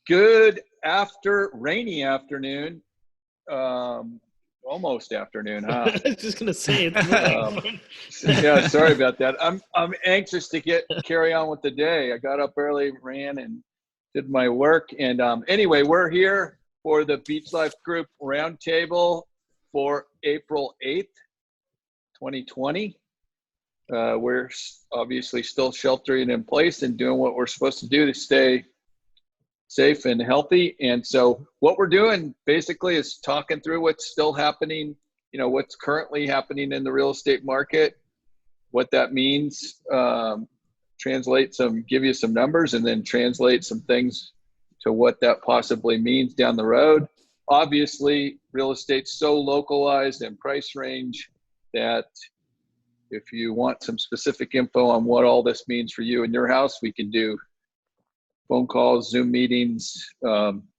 Good rainy afternoon. Almost afternoon, huh? I was just gonna say it's yeah, sorry about that. I'm anxious to carry on with the day. I got up early, ran, and did my work. And anyway, we're here for the Beach Life Group Roundtable for April 8th, 2020. We're obviously still sheltering in place and doing what we're supposed to do to stay safe and healthy. And so what we're doing basically is talking through what's still happening, what's currently happening in the real estate market, what that means, give you some numbers, and then translate some things to what that possibly means down the road. Obviously, real estate's so localized and price range that if you want some specific info on what all this means for you in your house, we can do phone calls, Zoom meetings,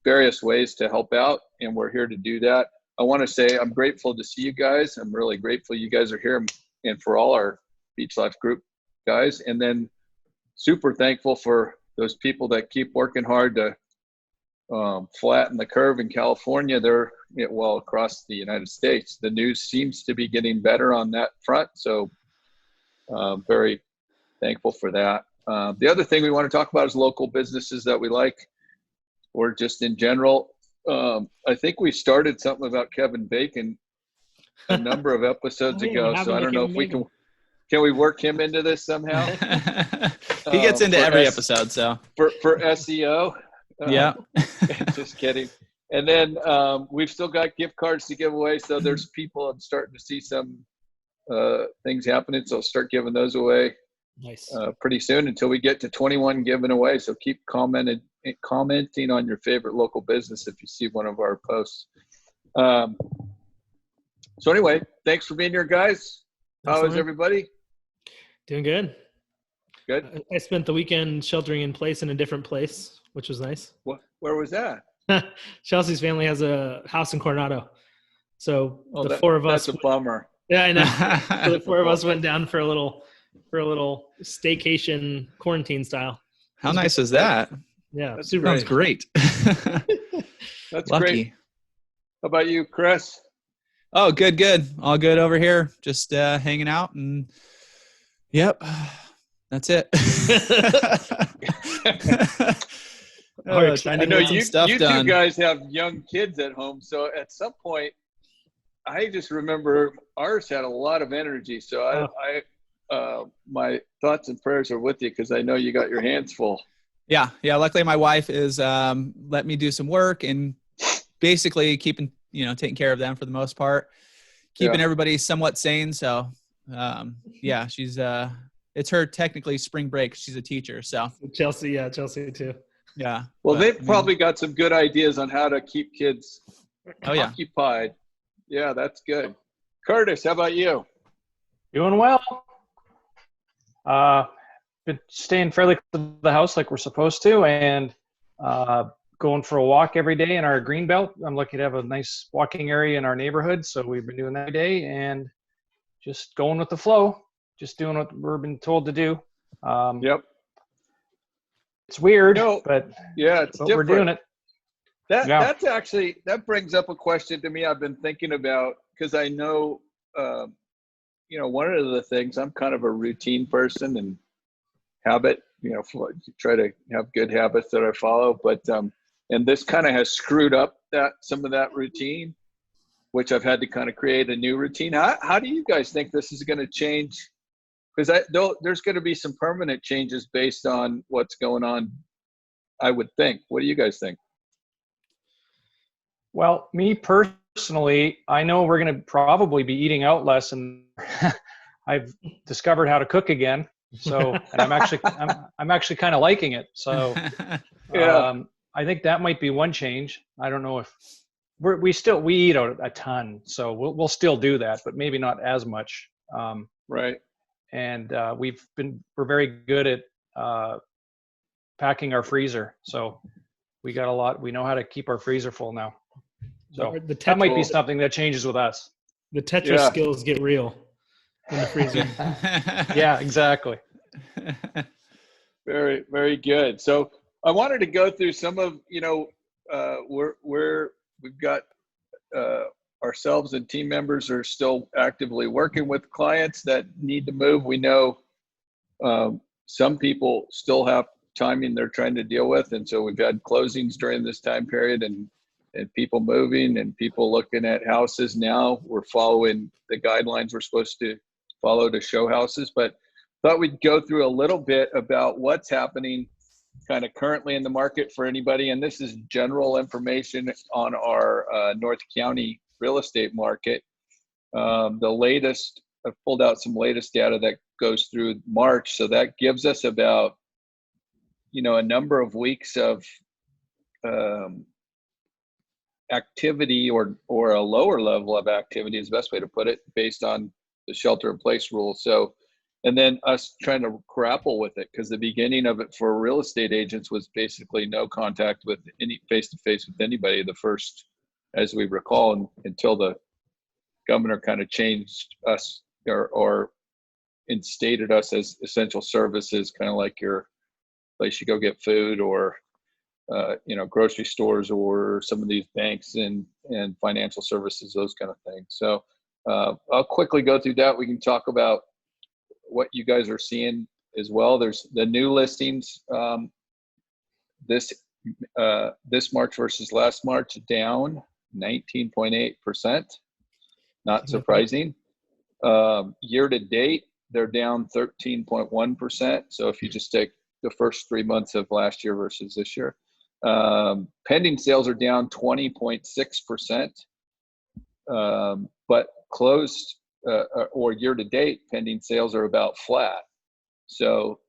various ways to help out, and we're here to do that. I want to say I'm grateful to see you guys. I'm really grateful you guys are here, and for all our Beach Life Group guys, and then super thankful for those people that keep working hard to flatten the curve in California. They're across the United States. The news seems to be getting better on that front, so very thankful for that. The other thing we want to talk about is local businesses that we like, or just in general. I think we started something about Kevin Bacon a number of episodes ago, so I don't know if we can we work him into this somehow? He gets into every episode, so. For SEO. Yeah. Just kidding. And then we've still got gift cards to give away, so there's people, I'm starting to see some things happening, so I'll start giving those away. Nice. Pretty soon until we get to 21 given away. So keep commenting on your favorite local business if you see one of our posts. So anyway, thanks for being here, guys. How is everybody? Doing good. Good. I spent the weekend sheltering in place in a different place, which was nice. Where was that? Chelsea's family has a house in Coronado. So four of us. That's a bummer. Yeah, I know. So the four of us went down for a little staycation, quarantine style. How nice is that? Yeah, that sounds great. That's Lucky. Great. How about you, Chris? Oh, good. All good over here. Just hanging out, and yep, that's it. I know you two guys have young kids at home, so at some point, I just remember ours had a lot of energy. So my thoughts and prayers are with you, because I know you got your hands full. Yeah. Luckily, my wife is let me do some work and basically taking care of them for the most part, keeping everybody somewhat sane. So she's it's her technically spring break. She's a teacher, so Chelsea too. Yeah. Well, they've probably got some good ideas on how to keep kids occupied. Yeah, that's good. Curtis, how about you? Doing well. Been staying fairly close to the house like we're supposed to, and going for a walk every day in our green belt. I'm lucky to have a nice walking area in our neighborhood, so we've been doing that every day and just going with the flow, just doing what we're been told to do. Yep. It's weird, but it's different. We're doing it. That's actually, that brings up a question to me I've been thinking about, because I know, one of the things, I'm kind of a routine person and habit, try to have good habits that I follow, but and this kind of has screwed up some of that routine, which I've had to kind of create a new routine. How do you guys think this is going to change? Because there's going to be some permanent changes based on what's going on, I would think. What do you guys think? Well, me personally, I know we're going to probably be eating out less, and I've discovered how to cook again. So, and I'm actually kind of liking it. So, I think that might be one change. I don't know if we eat out a ton, so we'll still do that, but maybe not as much. Right. And we're very good at packing our freezer. So we got a lot. We know how to keep our freezer full now. So that might be something that changes with us. The Tetris skills get real in the freezer. Yeah, exactly. Very, very good. So I wanted to go through some of, we've got ourselves and team members are still actively working with clients that need to move. We know some people still have timing they're trying to deal with. And so we've had closings during this time period and people moving and people looking at houses now. We're following the guidelines we're supposed to follow to show houses, but thought we'd go through a little bit about what's happening kind of currently in the market for anybody. And this is general information on our North County real estate market. The latest, I've pulled out some latest data that goes through March. So that gives us about, a number of weeks of activity or a lower level of activity is the best way to put it based on the shelter in place rule. So, and then us trying to grapple with it, because the beginning of it for real estate agents was basically no contact with any face-to-face with anybody, the first, as we recall, until the governor kind of changed us or instated us as essential services, kind of like your place you go get food or grocery stores or some of these banks and financial services, those kind of things. So I'll quickly go through that. We can talk about what you guys are seeing as well. There's the new listings this March versus last March, down 19.8%. Not surprising. Year to date, they're down 13.1%. So if you just take the first 3 months of last year versus this year, pending sales are down 20.6%, but closed or year to date pending sales are about flat. So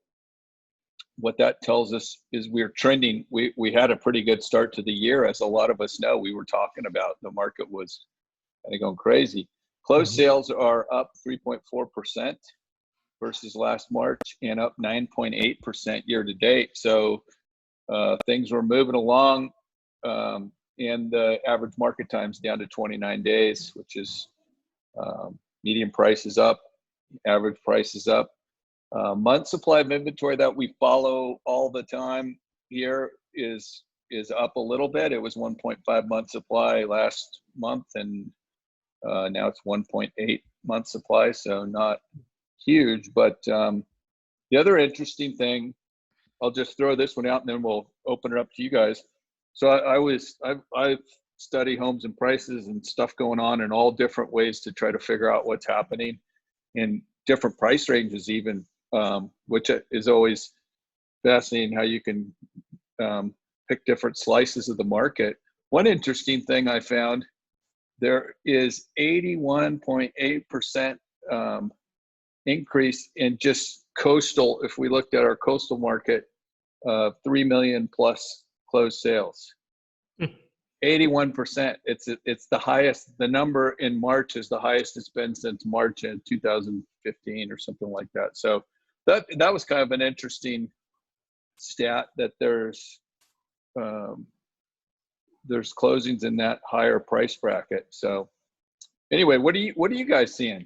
what that tells us is we're trending. We had a pretty good start to the year, as a lot of us know. We were talking about the market was kind of going crazy. Closed sales are up 3.4% versus last March and up 9.8% year to date. So things were moving along, and the average market time's down to 29 days, which is median price is up, average price is up. Month supply of inventory that we follow all the time here is up a little bit. It was 1.5 month supply last month, and now it's 1.8 month supply, so not huge. But the other interesting thing, I'll just throw this one out and then we'll open it up to you guys. So I study homes and prices and stuff going on in all different ways to try to figure out what's happening in different price ranges even, which is always fascinating how you can pick different slices of the market. One interesting thing I found, there is 81.8% increase in just coastal. If we looked at our coastal market, 3 million plus closed sales. 81%. It's the highest. The number in March is the highest it's been since March in 2015 or something like that. So that was kind of an interesting stat, that there's closings in that higher price bracket. So anyway, what are you guys seeing?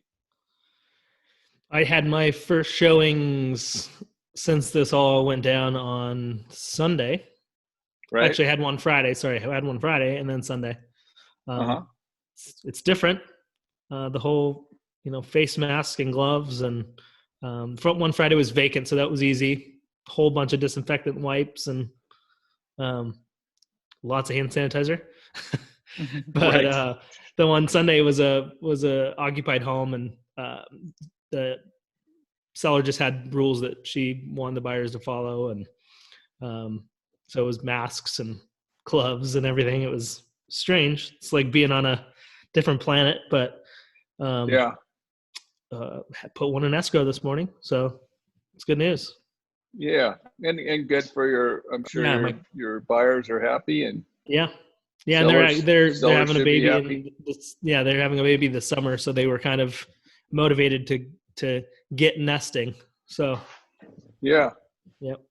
I had my first showings since this all went down on Sunday. Right. Actually, I had one Friday. Sorry, I had one Friday and then Sunday. It's different. The whole, face mask and gloves, and one Friday was vacant, so that was easy. A whole bunch of disinfectant wipes and lots of hand sanitizer. But Right. the one Sunday was a occupied home, and the seller just had rules that she wanted the buyers to follow, and so it was masks and gloves and everything. It was strange. It's like being on a different planet, but put one in escrow this morning, so it's good news. Yeah, and good for I'm sure your buyers are happy, and yeah, sellers, and they're sellers having a should be baby. They're having a baby this summer, so they were kind of motivated to get nesting. So yeah, yep.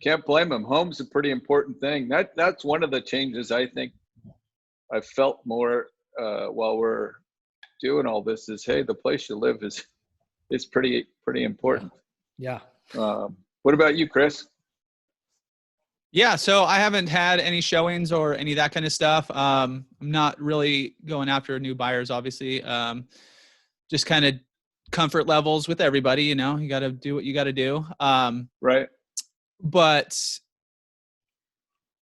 Can't blame them. Home's a pretty important thing. That's one of the changes I think I've felt more while we're doing all this is, hey, the place you live is pretty important. Yeah. What about you, Chris? Yeah, so I haven't had any showings or any of that kind of stuff. I'm not really going after new buyers, obviously. Just kind of comfort levels with everybody, you know, you got to do what you got to do. Right. But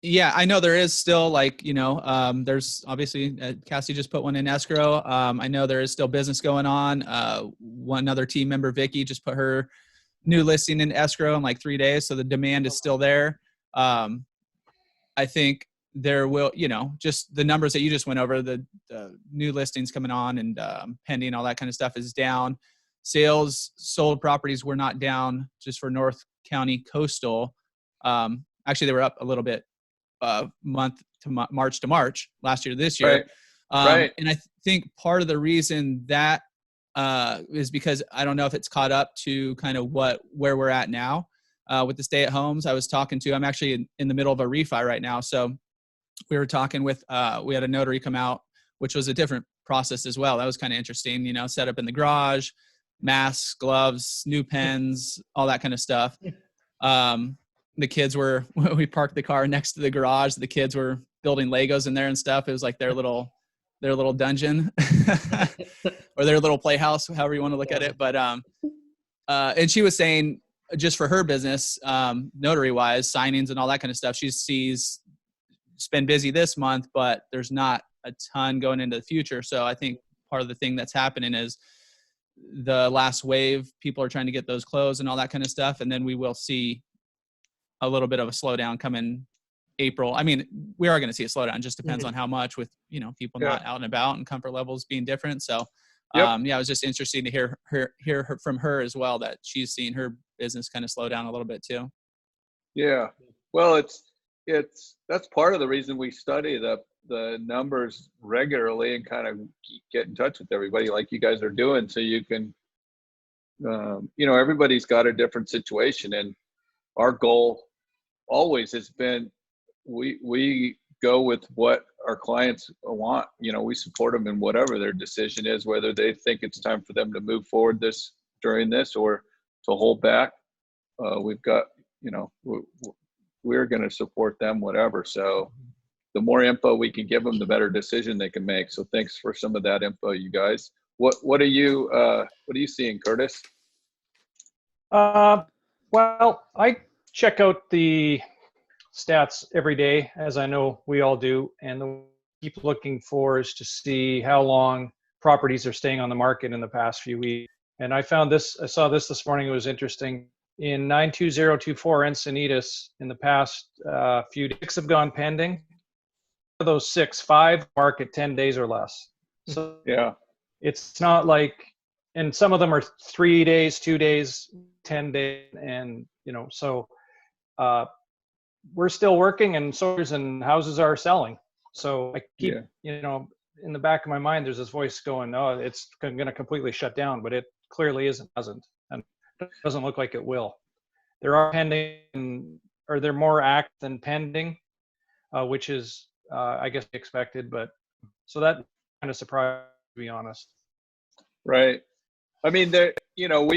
yeah, I know there is still like, you know, there's obviously Cassie just put one in escrow. I know there is still business going on. One other team member, Vicky, just put her new listing in escrow in like 3 days. So the demand is still there. I think there will, you know, just the numbers that you just went over, the new listings coming on and pending, all that kind of stuff is down. Sales sold properties were not down just for North County coastal. Actually, they were up a little bit March to March last year to this year. Right. And I think part of the reason that is because I don't know if it's caught up to kind of where we're at now. With the stay-at-homes, I'm actually in the middle of a refi right now. So we were talking with, we had a notary come out, which was a different process as well. That was kind of interesting, you know, set up in the garage, masks, gloves, new pens, all that kind of stuff. The kids we parked the car next to the garage. The kids were building Legos in there and stuff. It was like their little dungeon or their little playhouse, however you want to look at it. But, and she was saying, just for her business, notary wise, signings and all that kind of stuff, it's been busy this month, but there's not a ton going into the future. So I think part of the thing that's happening is the last wave, people are trying to get those closed and all that kind of stuff. And then we will see a little bit of a slowdown come in April. I mean, we are going to see a slowdown. It just depends on how much, with, you know, people not out and about and comfort levels being different. So yeah, it was just interesting to hear from her as well, that she's seen her business kind of slow down a little bit too. Yeah. Well, that's part of the reason we study the numbers regularly and kind of get in touch with everybody like you guys are doing. So you can, you know, everybody's got a different situation, and our goal always has been, we go with what our clients want. You know, we support them in whatever their decision is, whether they think it's time for them to move forward during this or to hold back. We've got, you know, we're going to support them, whatever. So the more info we can give them, the better decision they can make. So thanks for some of that info, you guys. What are you seeing, Curtis? Well, I check out the stats every day, as I know we all do, and the keep looking for is to see how long properties are staying on the market in the past few weeks. And I saw this morning. It was interesting. In 92024 Encinitas, in the past few days, 6 have gone pending. Of those 6, 5 market 10 days or less. So yeah, it's not like, and some of them are 3 days, 2 days, 10 days, and you know, so we're still working, and stores and houses are selling. So I keep, you know, in the back of my mind, there's this voice going, "Oh, it's going to completely shut down," but it clearly hasn't, and it doesn't look like it will. There are pending, or they're more active than pending, which is, I guess, expected. But so that kind of surprised me, to be honest. Right. I mean, you know,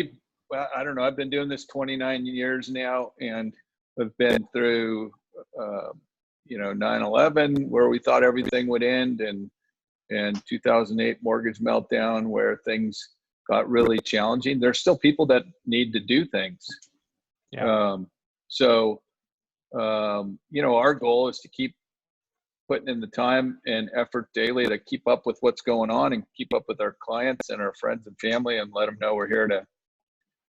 I don't know, I've been doing this 29 years now, and I've been through, you know, 9/11, where we thought everything would end, and 2008 mortgage meltdown, where things got really challenging. There's still people that need to do things. Yeah. You know, our goal is to keep putting in the time and effort daily to keep up with what's going on and keep up with our clients and our friends and family, and let them know we're here to,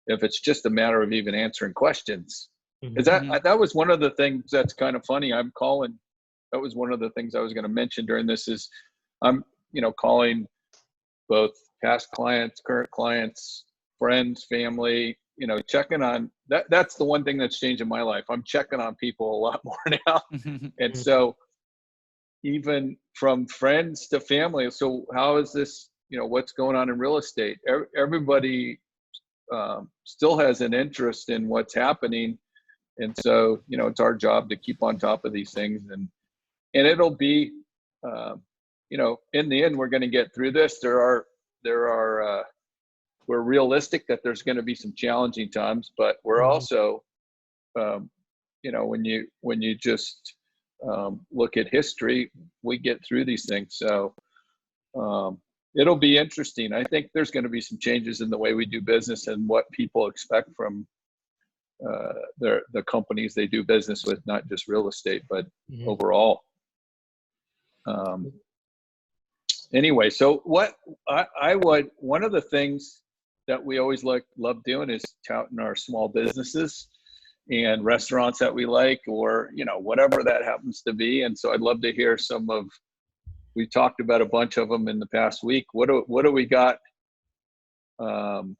if it's just a matter of even answering questions. Is that was one of the things that's kind of funny. That was one of the things I was going to mention during this, is I'm, you know, calling both past clients, current clients, friends, family, you know, checking on that. That's the one thing that's changed in my life. I'm checking on people a lot more now. And so even from friends to family. So how is this, you know, what's going on in real estate? Everybody still has an interest in what's happening. And so, you know, it's our job to keep on top of these things, and it'll be, you know, in the end, we're going to get through this. We're realistic that there's going to be some challenging times, but we're also when you just look at history, we get through these things. So it'll be interesting. I think there's going to be some changes in the way we do business and what people expect from the companies they do business with, not just real estate, but overall. Anyway, so what one of the things that we always love doing is touting our small businesses and restaurants that we like, or whatever that happens to be. And so I'd love to hear we talked about a bunch of them in the past week. What do we got? I'm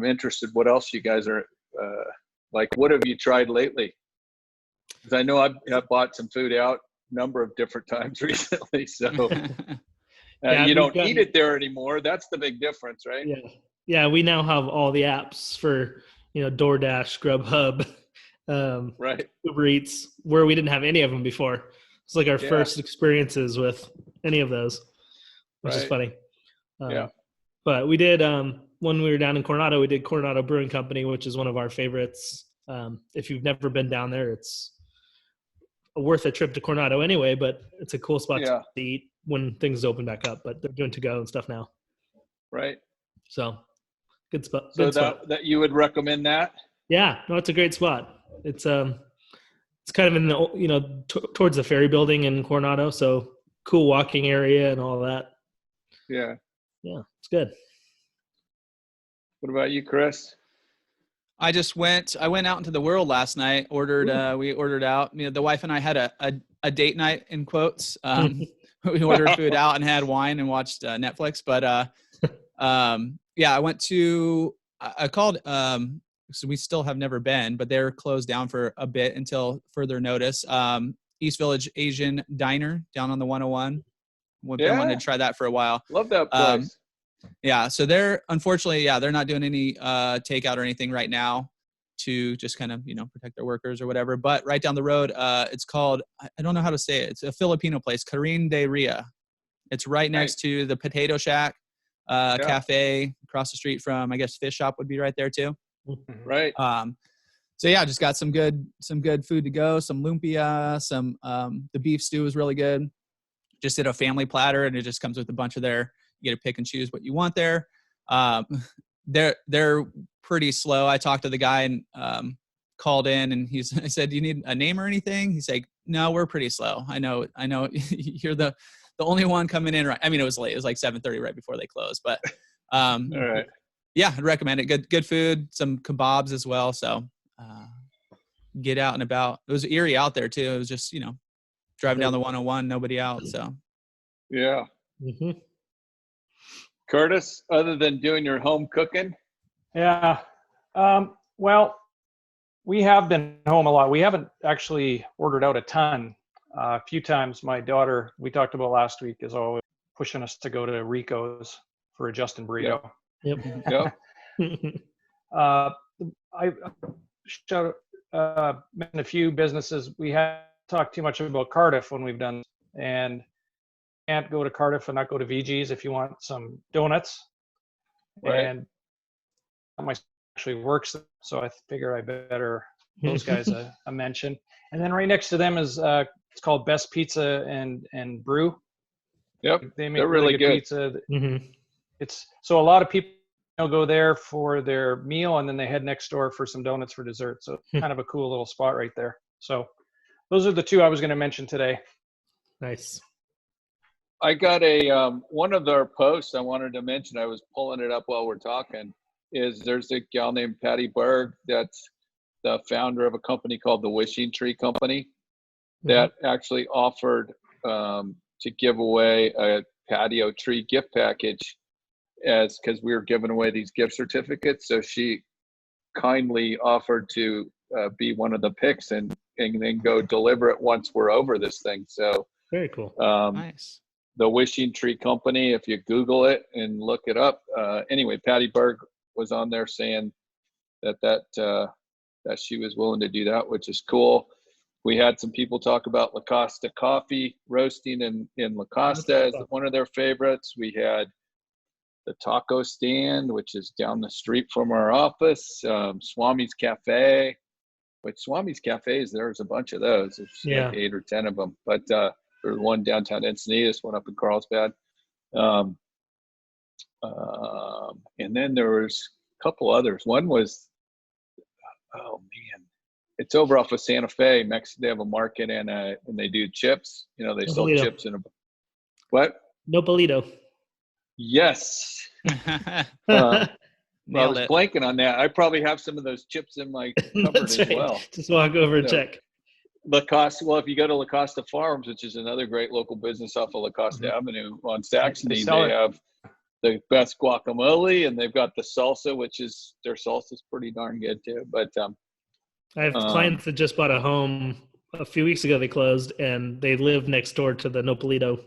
interested what else you guys are like. What have you tried lately? Because I know I've bought some food out a number of different times recently. So you don't eat it there anymore. That's the big difference, right? Yeah. We now have all the apps for DoorDash, Grubhub, right, Uber Eats, where we didn't have any of them before. It's like our first experiences with any of those, which is funny. But we did, when we were down in Coronado, we did Coronado Brewing Company, which is one of our favorites. If you've never been down there, it's worth a trip to Coronado anyway, but it's a cool spot to eat when things open back up. But they're doing to-go and stuff now. Right. So good spot. So that you would recommend that? Yeah, no, it's a great spot. It's kind of in the towards the ferry building in Coronado, so cool walking area and all that. Yeah, it's good. What about you, Chris? I went out into the world last night. We ordered out. The wife and I had a date night in quotes. We ordered food out and had wine and watched Netflix. But I went to. I called. So we still have never been, but they're closed down for a bit until further notice. East Village Asian Diner down on the 101. Been wanting to try that for a while. Love that place. So they're unfortunately, they're not doing any takeout or anything right now to just kind of, protect their workers or whatever. But right down the road, it's called, I don't know how to say it. It's a Filipino place, Karin de Ria. It's right next to the Potato Shack Cafe across the street from, I guess, Fish Shop would be right there too. Right. Just got some good food to go, some lumpia, the beef stew is really good. Just did a family platter, and it just comes with a bunch of you get to pick and choose what you want there. They're pretty slow. I talked to the guy and called in, and I said, "Do you need a name or anything?" He's like, "No, we're pretty slow. I know you're the only one coming in right." I mean, it was late. It was like 7:30 right before they closed, but all right. Yeah, I'd recommend it. Good food, some kebabs as well. So get out and about. It was eerie out there too. It was just, driving down the 101, nobody out. So yeah. Curtis, other than doing your home cooking? Yeah. Well, we have been home a lot. We haven't actually ordered out a ton. A few times my daughter, we talked about last week, is always pushing us to go to Rico's for a Justin burrito. Yep. I mentioned a few businesses. We haven't talked too much about Cardiff when we've done, and can't go to Cardiff and not go to VG's if you want some donuts. Right. And my actually works, so I figure I better those guys a mention. And then right next to them is it's called Best Pizza and Brew. Yep, they make they're really good pizza. It's so a lot of people go there for their meal, and then they head next door for some donuts for dessert. So kind of a cool little spot right there. So those are the two I was going to mention today. Nice. I got one of their posts I wanted to mention. I was pulling it up while we're talking. There's a gal named Patty Berg that's the founder of a company called the Wishing Tree Company that actually offered to give away a patio tree gift package because we were giving away these gift certificates. So she kindly offered to be one of the picks and then go deliver it once we're over this thing. So very cool. Nice. The Wishing Tree Company, if you Google it and look it up. Anyway, Patty Berg was on there saying that she was willing to do that, which is cool. We had some people talk about La Costa Coffee roasting in La Costa as one of their favorites. We had the taco stand, which is down the street from our office, Swami's Cafe. with Swami's Cafes, there's a bunch of those. There's like 8 or 10 of them. But there's one downtown Encinitas, one up in Carlsbad. And then there was a couple others. One was, oh man, it's over off of Santa Fe. They have a market and they do chips. You know, they sell chips in a what? Nopalito. Yes. I was blanking on that. I probably have some of those chips in my cupboard as well. Just walk over and check. Lacoste. Well, if you go to Lacoste Farms, which is another great local business off of Lacoste Avenue on Saxony, they have the best guacamole, and they've got the salsa, which is their salsa's pretty darn good too. But I have clients that just bought a home a few weeks ago. They closed, and they live next door to the Nopalito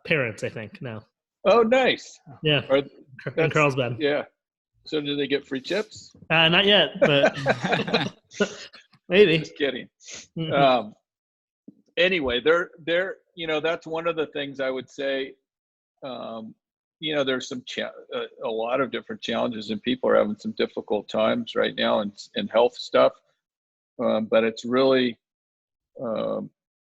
parents, I think now. Oh, nice. Yeah, in Carlsbad. Yeah. So do they get free chips? Not yet, but maybe. Just kidding. Anyway, they're you know, that's one of the things I would say. You know, there's a lot of different challenges, and people are having some difficult times right now in health stuff. But it's really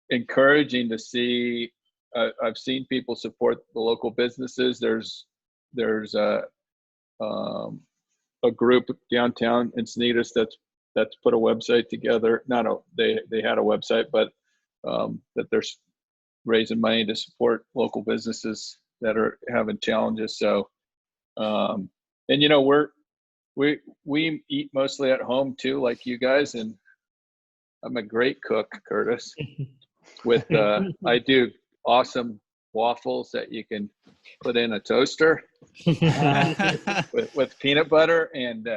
encouraging to see. I've seen people support the local businesses. There's a group downtown Encinitas that's put a website together. They had a website, but that they're raising money to support local businesses that are having challenges. So, and you know, we eat mostly at home too, like you guys, and I'm a great cook, Curtis. With I do awesome waffles that you can put in a toaster with peanut butter and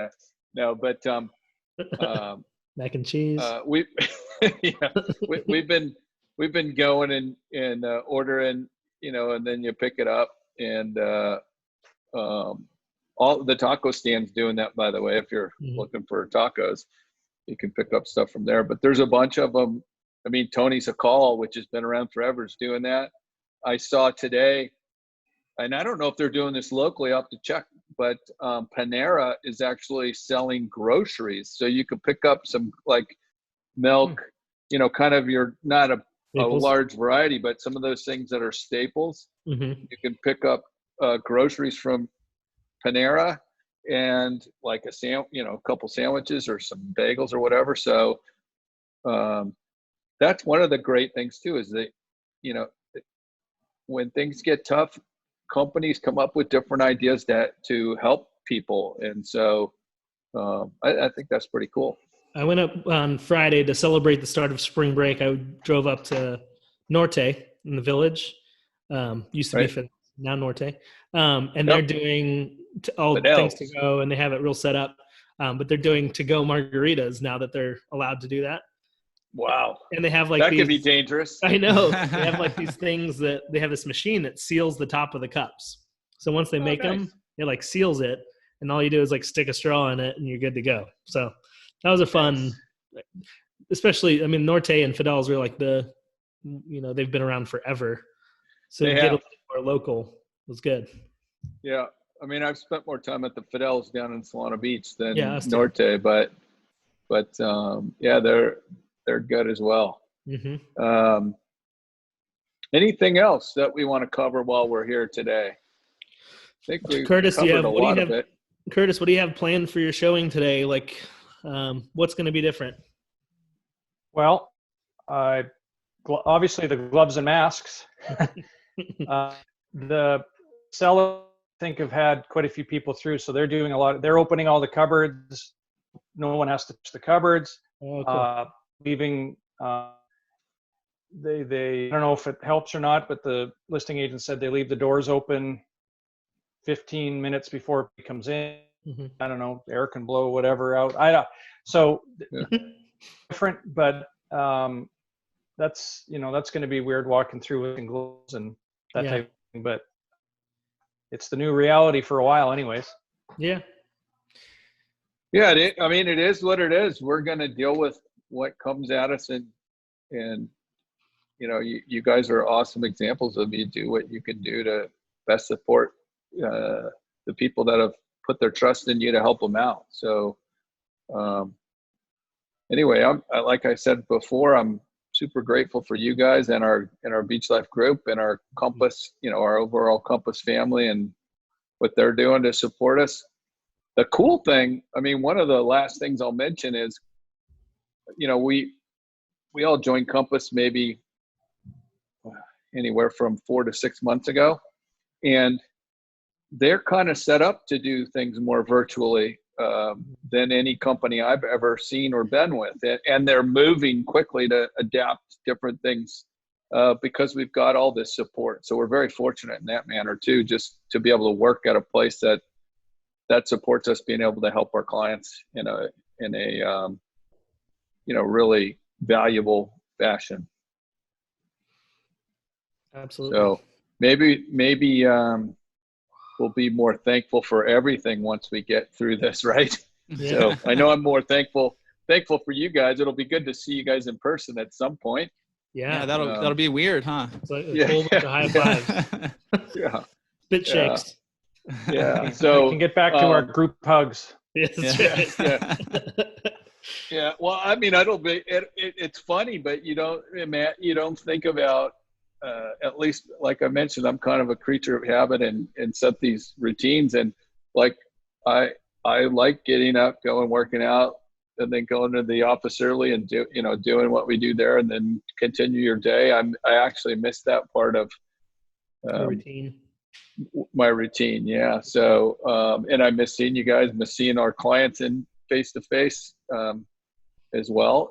mac and cheese. We've been going and ordering, you know, and then you pick it up, and all the taco stands doing that, by the way. If you're looking for tacos, you can pick up stuff from there. But there's a bunch of them. I mean, Tony's a Call, which has been around forever, is doing that. I saw today, and I don't know if they're doing this locally, I'll have to check, but Panera is actually selling groceries. So you could pick up some like milk, you know, kind of not a large variety, but some of those things that are staples. You can pick up groceries from Panera and like a couple sandwiches or some bagels or whatever. So that's one of the great things too, is that, you know, when things get tough, companies come up with different ideas to help people. And so I think that's pretty cool. I went up on Friday to celebrate the start of spring break. I drove up to Norte in the village. Used to be now Norte. And they're doing all things to go, and they have it real set up. But they're doing to-go margaritas now that they're allowed to do that. Wow. And they have like that could be dangerous. I know. They have like these things that they have this machine that seals the top of the cups. So once they make them, it like seals it, and all you do is like stick a straw in it and you're good to go. So that was a fun, especially, I mean, Norte and Fidel's were like they've been around forever. So to get a little more local was good. Yeah. I mean, I've spent more time at the Fidel's down in Solana Beach than Norte, but yeah, they're good as well. Anything else that we want to cover while we're here today? I think we Curtis, covered a lot of it. Curtis, what do you have planned for your showing today? Like, what's going to be different? Well, obviously the gloves and masks. The seller, I think, have had quite a few people through, so they're doing a lot. They're opening all the cupboards. No one has to touch the cupboards. Oh, cool. Leaving. They I don't know if it helps or not, but the listing agent said they leave the doors open 15 minutes before it comes in. I don't know, air can blow whatever out. So different, but that's going to be weird walking through with gloves and that type of thing, but it's the new reality for a while anyways. Yeah, I mean, it is what it is. We're going to deal with what comes at us, and you know, you guys are awesome examples of you do what you can do to best support the people that have put their trust in you to help them out. So anyway, like I said before, I'm super grateful for you guys and our Beach Life group and our Compass, our overall Compass family and what they're doing to support us. The cool thing, I mean, one of the last things I'll mention is, we all joined Compass maybe anywhere from 4 to 6 months ago, and they're kind of set up to do things more virtually than any company I've ever seen or been with. And they're moving quickly to adapt different things because we've got all this support. So we're very fortunate in that manner too, just to be able to work at a place that supports us being able to help our clients in a really valuable fashion. Absolutely. So maybe we'll be more thankful for everything once we get through this, right? Yeah. So I know I'm more thankful for you guys. It'll be good to see you guys in person at some point. Yeah, that'll be weird, huh? It's like a whole bunch of high fives. Yeah. Spit shakes. Yeah. So we can get back to our group hugs. Yes, yeah. Yeah. Well, I mean, it's funny, but you don't think about, at least like I mentioned, I'm kind of a creature of habit and set these routines. And like, I like getting up, going, working out, and then going to the office early and doing what we do there and then continue your day. I actually miss that part of routine. My routine. Yeah. So, and I miss seeing you guys, miss seeing our clients in face to face as well.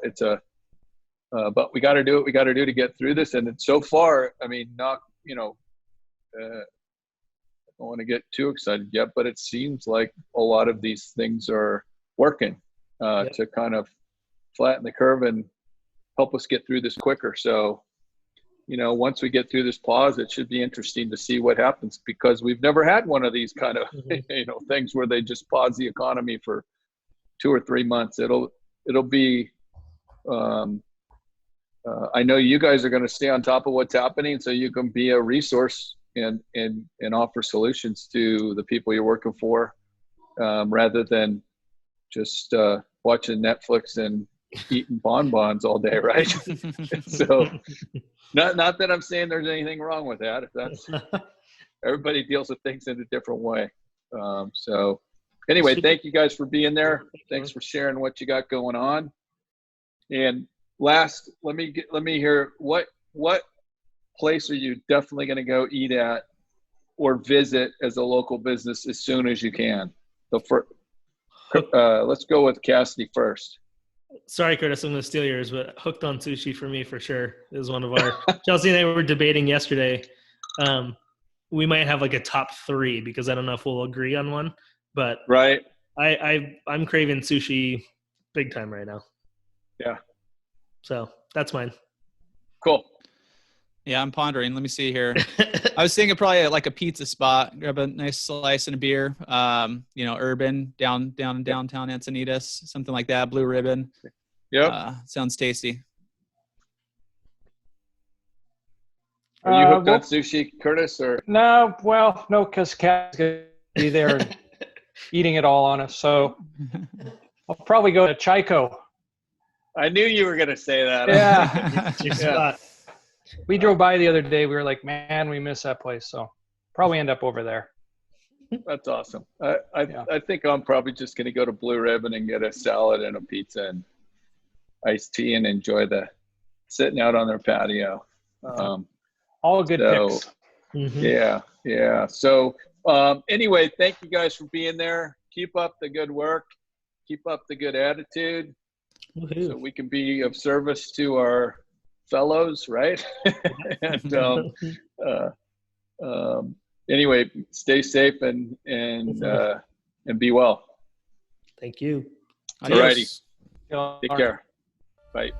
But we got to do what we got to do to get through this. And so far, I mean, I don't want to get too excited yet, but it seems like a lot of these things are working to kind of flatten the curve and help us get through this quicker. So, once we get through this pause, it should be interesting to see what happens because we've never had one of these kind of, things where they just pause the economy for 2 or 3 months. It'll be, I know you guys are going to stay on top of what's happening so you can be a resource and offer solutions to the people you're working for rather than just watching Netflix and eating bonbons all day, right? So not that I'm saying there's anything wrong with that. If that's everybody deals with things in a different way. So anyway, thank you guys for being there. Thanks for sharing what you got going on. And last, let me hear what place are you definitely going to go eat at or visit as a local business as soon as you can? Let's go with Cassidy first. Sorry, Curtis, I'm going to steal yours, but Hooked on Sushi for me for sure is one of our. Chelsea and I were debating yesterday. We might have like a top 3 because I don't know if we'll agree on one, but right. I'm craving sushi big time right now. Yeah. So that's mine. Cool. Yeah, I'm pondering. Let me see here. I was thinking probably like a pizza spot, grab a nice slice and a beer. Urban down in downtown Encinitas, something like that. Blue Ribbon. Yep. Sounds tasty. Are you hooked on sushi, Curtis? Or no? Well, no, because Kat's gonna be there and eating it all on us. So I'll probably go to Chico. I knew you were going to say that. Yeah. Yeah. We drove by the other day. We were like, man, we miss that place. So probably end up over there. That's awesome. I think I'm probably just going to go to Blue Ribbon and get a salad and a pizza and iced tea and enjoy the sitting out on their patio. All good picks. Mm-hmm. Yeah. So anyway, thank you guys for being there. Keep up the good work. Keep up the good attitude. Woo-hoo. So we can be of service to our fellows, right? And anyway, stay safe and be well. Thank you. All righty. Adios. Take care. Bye.